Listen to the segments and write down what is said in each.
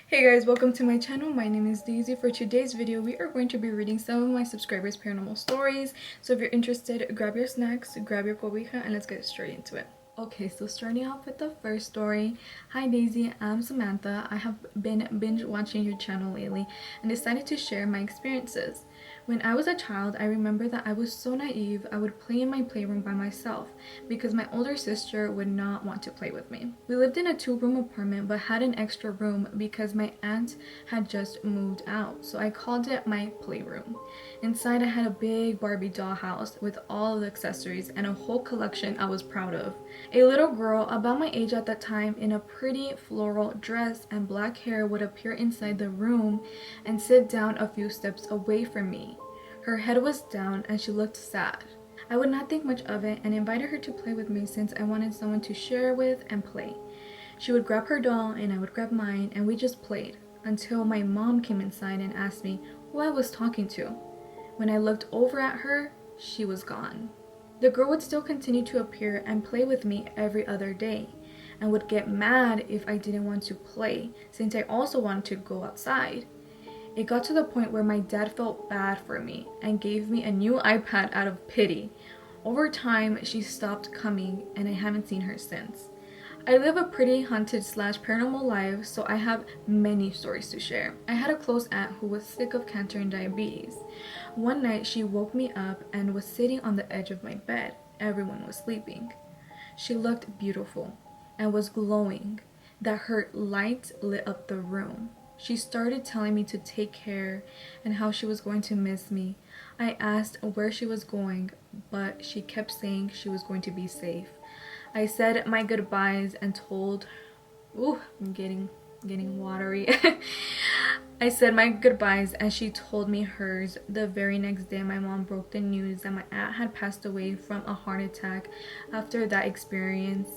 Hey guys, welcome to my channel. My name is Daisy. For today's video, we are going to be reading some of my subscribers' paranormal stories. So if you're interested, grab your snacks, grab your cobija, and let's get straight into it. Okay, so starting off with the first story. Hi Daisy, I'm Samantha. I have been binge watching your channel lately and decided to share my experiences. When I was a child, I remember that I was so naive. I would play in my playroom by myself because my older sister would not want to play with me. We lived in a 2-room apartment but had an extra room because my aunt had just moved out, so I called it my playroom. Inside, I had a big Barbie doll house with all of the accessories and a whole collection I was proud of. A little girl about my age at that time in a pretty floral dress and black hair would appear inside the room and sit down a few steps away from me. Her head was down and she looked sad. I would not think much of it and invited her to play with me since I wanted someone to share with and play. She would grab her doll and I would grab mine and we just played until my mom came inside and asked me who I was talking to. When I looked over at her, she was gone. The girl would still continue to appear and play with me every other day and would get mad if I didn't want to play since I also wanted to go outside. It got to the point where my dad felt bad for me and gave me a new iPad out of pity. Over time, she stopped coming and I haven't seen her since. I live a pretty haunted / paranormal life, so I have many stories to share. I had a close aunt who was sick of cancer and diabetes. One night, she woke me up and was sitting on the edge of my bed. Everyone was sleeping. She looked beautiful and was glowing, that her light lit up the room. She started telling me to take care and how she was going to miss me. I asked where she was going, but she kept saying she was going to be safe. I said my goodbyes and told, I'm getting watery. I said my goodbyes and she told me hers. The very next day, my mom broke the news that my aunt had passed away from a heart attack. After that experience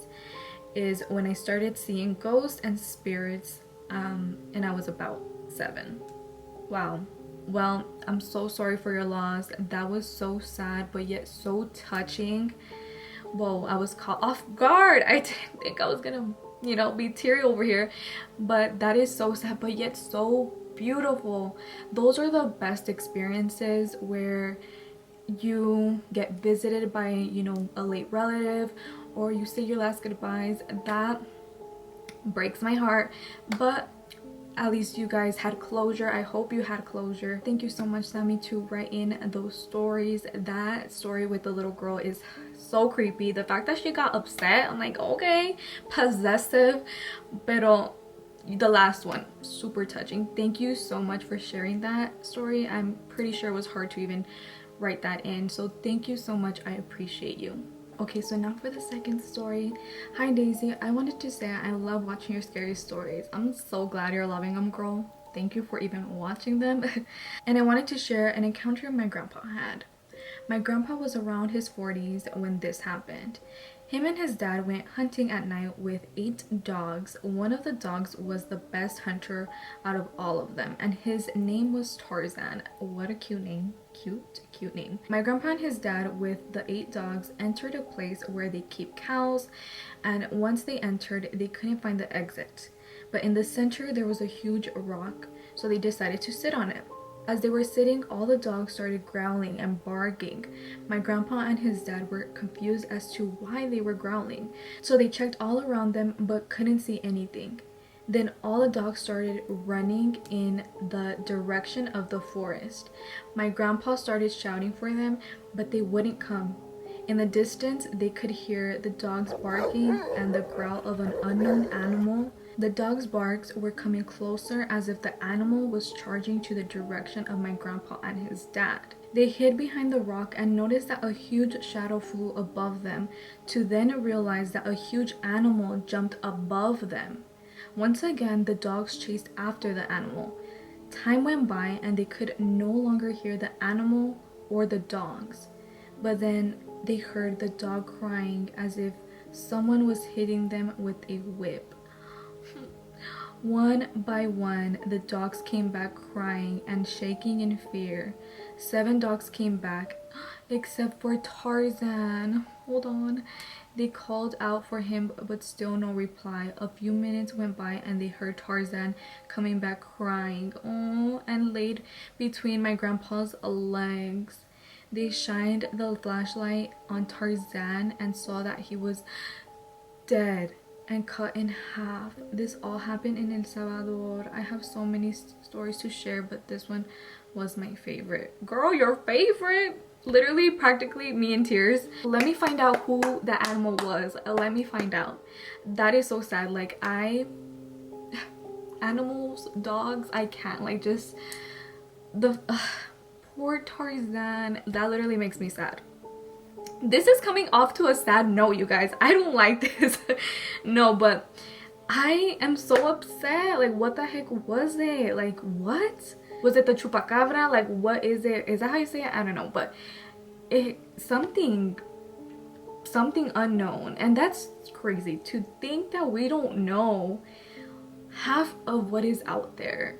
is when I started seeing ghosts and spirits, and I was about 7. Wow. Well, I'm so sorry for your loss. That was so sad but yet so touching. Whoa, I was caught off guard. I didn't think I was gonna, be teary over here. But that is so sad but yet so beautiful. Those are the best experiences where you get visited by, a late relative, or you say your last goodbyes. That breaks my heart, but at least you guys had closure. I hope you had closure. Thank you so much, Sammy, to write in those stories. That story with the little girl is so creepy. The fact that she got upset, I'm like, okay, possessive, pero the last one, super touching. Thank you so much for sharing that story. I'm pretty sure it was hard to even write that in, so thank you so much. I appreciate you. Okay, so now for the second story. Hi Daisy, I wanted to say I love watching your scary stories. I'm so glad you're loving them, girl. Thank you for even watching them. And I wanted to share an encounter my grandpa had. My grandpa was around his 40s when this happened. Him and his dad went hunting at night with 8 dogs. One of the dogs was the best hunter out of all of them, and his name was Tarzan. What a cute name. Cute name. My grandpa and his dad with the 8 dogs entered a place where they keep cows, and once they entered, they couldn't find the exit. But in the center, there was a huge rock, so they decided to sit on it. As they were sitting, all the dogs started growling and barking. My grandpa and his dad were confused as to why they were growling, so they checked all around them but couldn't see anything. Then all the dogs started running in the direction of the forest. My grandpa started shouting for them, but they wouldn't come. In the distance, they could hear the dogs barking and the growl of an unknown animal. The dog's barks were coming closer as if the animal was charging to the direction of my grandpa and his dad. They hid behind the rock and noticed that a huge shadow flew above them, to then realize that a huge animal jumped above them. Once again, the dogs chased after the animal. Time went by and they could no longer hear the animal or the dogs. But then they heard the dog crying as if someone was hitting them with a whip. One by one, the dogs came back crying and shaking in fear. 7 dogs came back, except for Tarzan. Hold on. They called out for him, but still no reply. A few minutes went by and they heard Tarzan coming back crying. Oh, and laid between my grandpa's legs. They shined the flashlight on Tarzan and saw that he was dead and cut in half. This all happened in El Salvador. I have so many stories to share, but this one was my favorite. Girl, your favorite? Literally, practically me in tears. Let me find out who the animal was. Let me find out. That is so sad. Like, animals, dogs, I can't. Like, just the poor Tarzan. That literally makes me sad. This is coming off to a sad note, you guys. I don't like this. No, but I am so upset. Like, what the heck was it? Like, what was it? The chupacabra? Like, what is it? Is that how you say it? I don't know, but something unknown. And that's crazy to think that we don't know half of what is out there.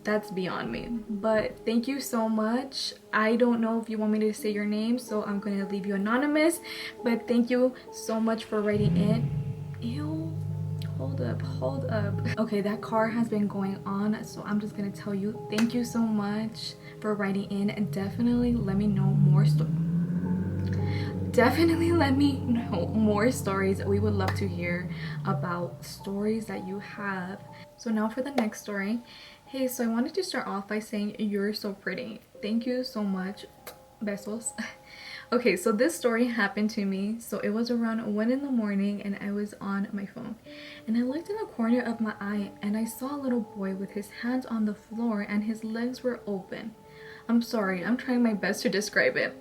That's beyond me. But thank you so much. I don't know if you want me to say your name, so I'm gonna leave you anonymous, but thank you so much for writing in. Ew, hold up. Okay, that car has been going on, so I'm just gonna tell you thank you so much for writing in, and definitely let me know more stories. We would love to hear about stories that you have. So now for the next story. Hey, so I wanted to start off by saying you're so pretty. Thank you so much. Besos. Okay, so this story happened to me. So it was around 1 in the morning and I was on my phone. And I looked in the corner of my eye and I saw a little boy with his hands on the floor and his legs were open. I'm sorry, I'm trying my best to describe it.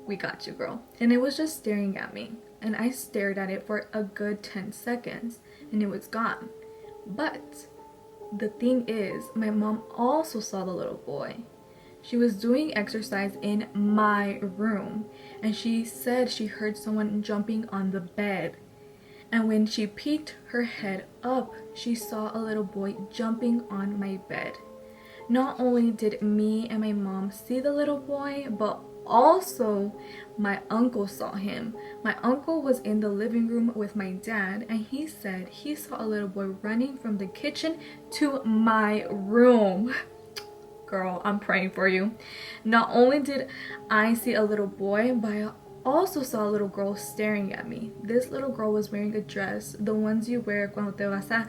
We got you, girl. And it was just staring at me. And I stared at it for a good 10 seconds and it was gone. But the thing is, my mom also saw the little boy. She was doing exercise in my room and she said she heard someone jumping on the bed. And when she peeked her head up, she saw a little boy jumping on my bed. Not only did me and my mom see the little boy, but also my uncle saw him. My uncle was in the living room with my dad and he said he saw a little boy running from the kitchen to my room. Girl, I'm praying for you. Not only did I see a little boy, but I also saw a little girl staring at me. This little girl was wearing a dress, the ones you wear cuando te vas a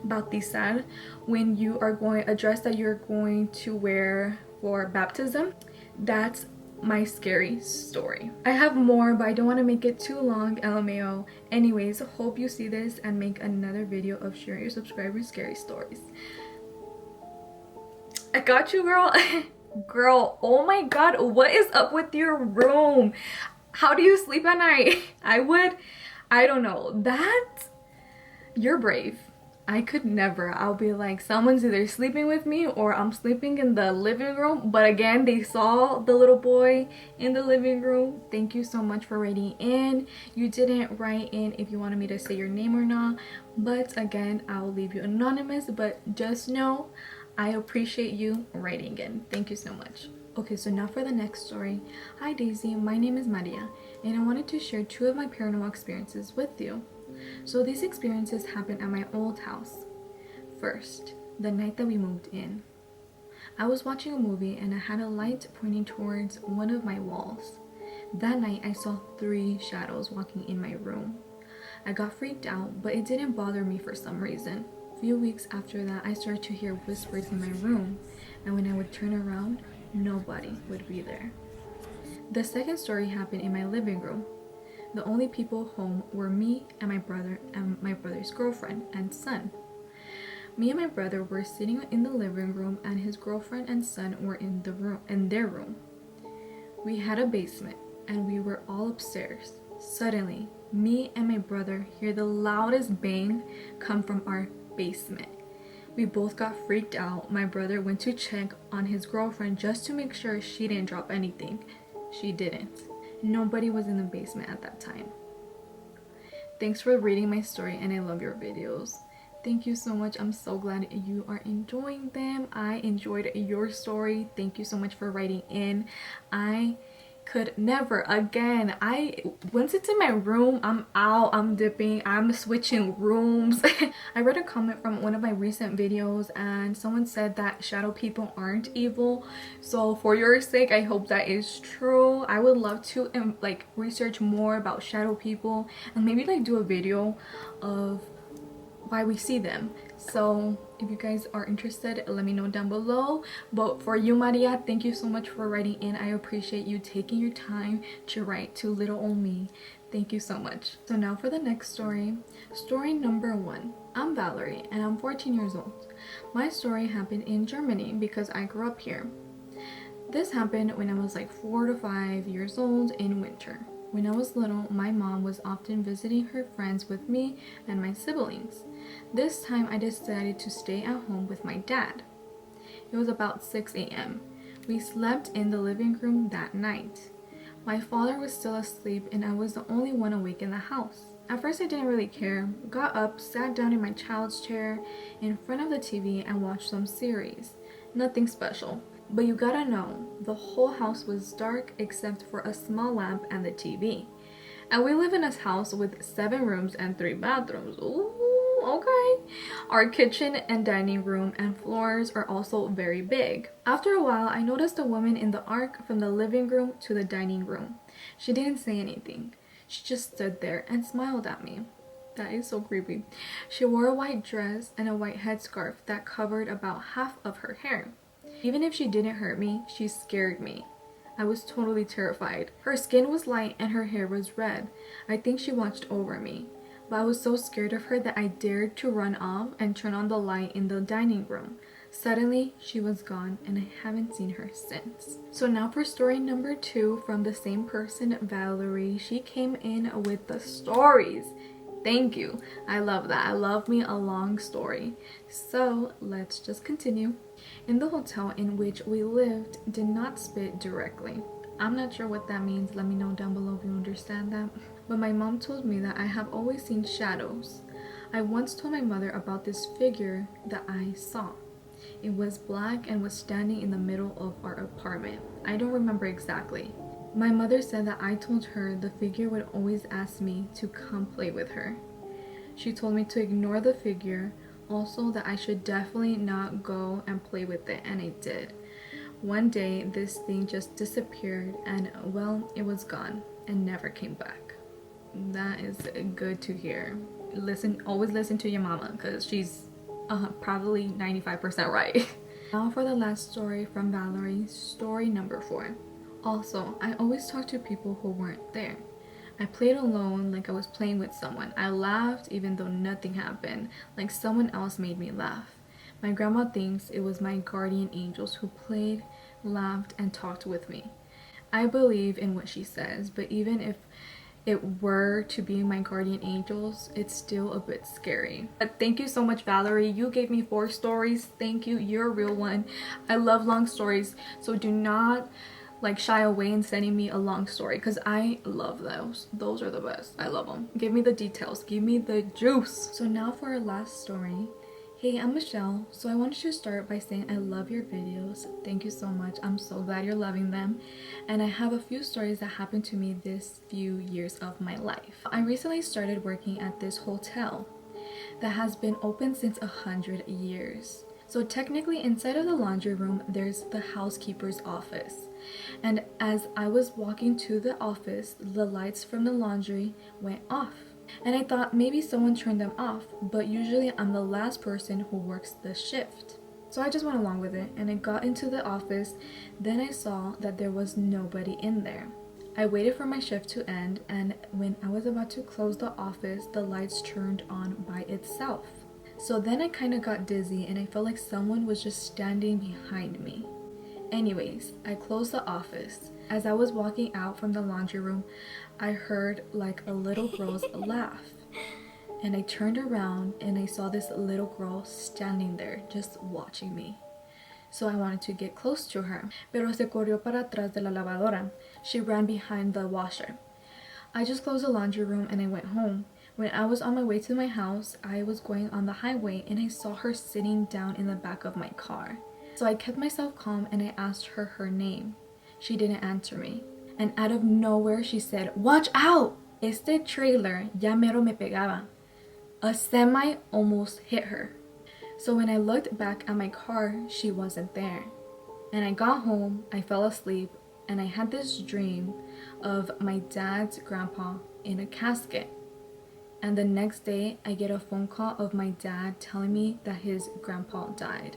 bautizar, when you are going, a dress that you're going to wear for baptism. That's my scary story. I have more, but I don't want to make it too long, LMAO. Anyways, hope you see this and make another video of sharing your subscribers' scary stories. I got you, girl. Girl, oh my god, what is up with your room? How do you sleep at night? I don't know. You're brave. I could never. I'll be like, someone's either sleeping with me or I'm sleeping in the living room. But again, they saw the little boy in the living room. Thank you so much for writing in. You didn't write in if you wanted me to say your name or not. But again, I'll leave you anonymous. But just know, I appreciate you writing in. Thank you so much. Okay, so now for the next story. Hi Daisy, my name is Maria, and I wanted to share 2 of my paranormal experiences with you. So these experiences happened at my old house. First, the night that we moved in. I was watching a movie and I had a light pointing towards one of my walls. That night I saw 3 shadows walking in my room. I got freaked out, but it didn't bother me for some reason. A few weeks after that, I started to hear whispers in my room, and when I would turn around, nobody would be there. The second story happened in my living room. The only people home were me and my brother and my brother's girlfriend and son. Me and my brother were sitting in the living room and his girlfriend and son were in their room. We had a basement and we were all upstairs. Suddenly, me and my brother hear the loudest bang come from our basement. We both got freaked out. My brother went to check on his girlfriend just to make sure she didn't drop anything. She didn't. Nobody was in the basement at that time. Thanks for reading my story and I love your videos. Thank you so much. I'm so glad you are enjoying them. I enjoyed your story. Thank you so much for writing in. I could never again. Once it's in my room, I'm out, I'm dipping, I'm switching rooms. I read a comment from one of my recent videos and someone said that shadow people aren't evil. So for your sake, I hope that is true. I would love to like research more about shadow people and maybe like do a video of why we see them. So if you guys are interested, let me know down below. But for you, Maria, thank you so much for writing in. I appreciate you taking your time to write to little old me. Thank you so much. So now for the next story. Story number 1. I'm Valerie and I'm 14 years old. My story happened in Germany because I grew up here. This happened when I was like 4 to 5 years old in winter. When I was little, my mom was often visiting her friends with me and my siblings. This time I decided to stay at home with my dad. It was about 6 a.m. We slept in the living room that night. My father was still asleep and I was the only one awake in the house. At first I didn't really care, got up, sat down in my child's chair in front of the TV and watched some series. Nothing special. But you gotta know, the whole house was dark except for a small lamp and the TV. And we live in a house with 7 rooms and 3 bathrooms. Ooh, okay. Our kitchen and dining room and floors are also very big. After a while, I noticed a woman in the arc from the living room to the dining room. She didn't say anything. She just stood there and smiled at me. That is so creepy. She wore a white dress and a white headscarf that covered about half of her hair. Even if she didn't hurt me, she scared me. I was totally terrified. Her skin was light and her hair was red. I think she watched over me. But I was so scared of her that I dared to run off and turn on the light in the dining room. Suddenly, she was gone and I haven't seen her since. So now for story number 2 from the same person, Valerie. She came in with the stories. Thank you. I love that. I love me a long story. So let's just continue. In the hotel in which we lived did not spit directly. I'm not sure what that means. Let me know down below if you understand that. But my mom told me that I have always seen shadows. I once told my mother about this figure that I saw. It was black and was standing in the middle of our apartment. I don't remember exactly. My mother said that I told her the figure would always ask me to come play with her. She told me to ignore the figure, also that I should definitely not go and play with it, and I did. One day this thing just disappeared and well, it was gone and never came back. That is good to hear. Always listen to your mama because she's probably 95% right. Now for the last story from Valerie, story number 4. Also, I always talked to people who weren't there. I played alone like I was playing with someone. I laughed even though nothing happened, like someone else made me laugh. My grandma thinks it was my guardian angels who played, laughed, and talked with me. I believe in what she says, but even if it were to be my guardian angels, it's still a bit scary. But thank you so much, Valerie. You gave me 4 stories. Thank you. You're a real one. I love long stories, so do not like shy away in sending me a long story because I love those are the best. I love them. Give me the details, give me the juice. So now for our last story. Hey, I'm Michelle. So I wanted to start by saying I love your videos. Thank you so much. I'm so glad you're loving them. And I have a few stories that happened to me this few years of my life. I recently started working at this hotel that has been open since 100 years. So technically inside of the laundry room there's the housekeeper's office. And as I was walking to the office, the lights from the laundry went off. And I thought maybe someone turned them off, but usually I'm the last person who works the shift. So I just went along with it and I got into the office. Then I saw that there was nobody in there. I waited for my shift to end, and when I was about to close the office, the lights turned on by itself. So then I kind of got dizzy and I felt like someone was just standing behind me. Anyways, I closed the office. As I was walking out from the laundry room, I heard like a little girl's laugh. And I turned around and I saw this little girl standing there just watching me. So I wanted to get close to her. Pero se corrió para atrás de la lavadora. She ran behind the washer. I just closed the laundry room and I went home. When I was on my way to my house, I was going on the highway and I saw her sitting down in the back of my car. So I kept myself calm and I asked her her name. She didn't answer me. And out of nowhere she said, "Watch out! Este trailer ya mero me pegaba." A semi almost hit her. So when I looked back at my car, she wasn't there. And I got home, I fell asleep, and I had this dream of my dad's grandpa in a casket. And the next day, I get a phone call of my dad telling me that his grandpa died.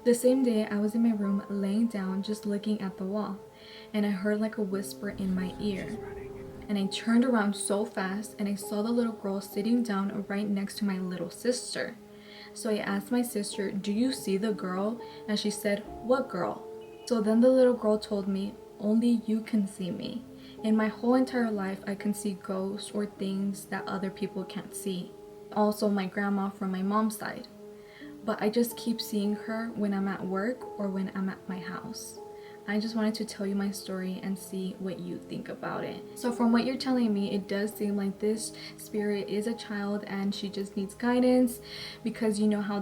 The same day, I was in my room laying down just looking at the wall, and I heard like a whisper in my ear. And I turned around so fast and I saw the little girl sitting down right next to my little sister. So I asked my sister, "Do you see the girl?" And she said, "What girl?" So then the little girl told me, "Only you can see me. In my whole entire life, I can see ghosts or things that other people can't see." Also my grandma from my mom's side. But I just keep seeing her when I'm at work or when I'm at my house. I just wanted to tell you my story and see what you think about it. So from what you're telling me, it does seem like this spirit is a child and she just needs guidance, because you know how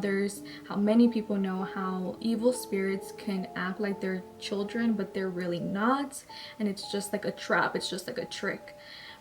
many people know how evil spirits can act like they're children but they're really not, and it's just like a trap, it's just like a trick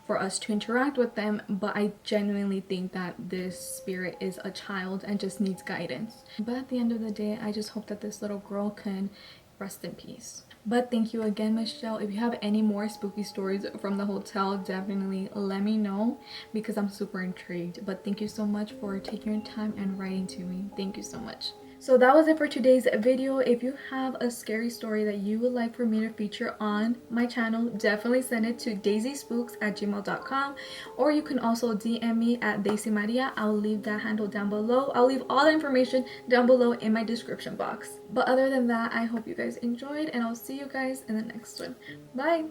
for us to interact with them. But I genuinely think that this spirit is a child and just needs guidance. But at the end of the day, I just hope that this little girl can rest in peace. But thank you again, Michelle. If you have any more spooky stories from the hotel, definitely let me know, because I'm super intrigued. But thank you so much for taking your time and writing to me. Thank you so much. So that was it for today's video. If you have a scary story that you would like for me to feature on my channel, definitely send it to daicyspooks@gmail.com, or you can also DM me at daicymaria. I'll leave that handle down below. I'll leave all the information down below in my description box. But other than that, I hope you guys enjoyed, and I'll see you guys in the next one. Bye!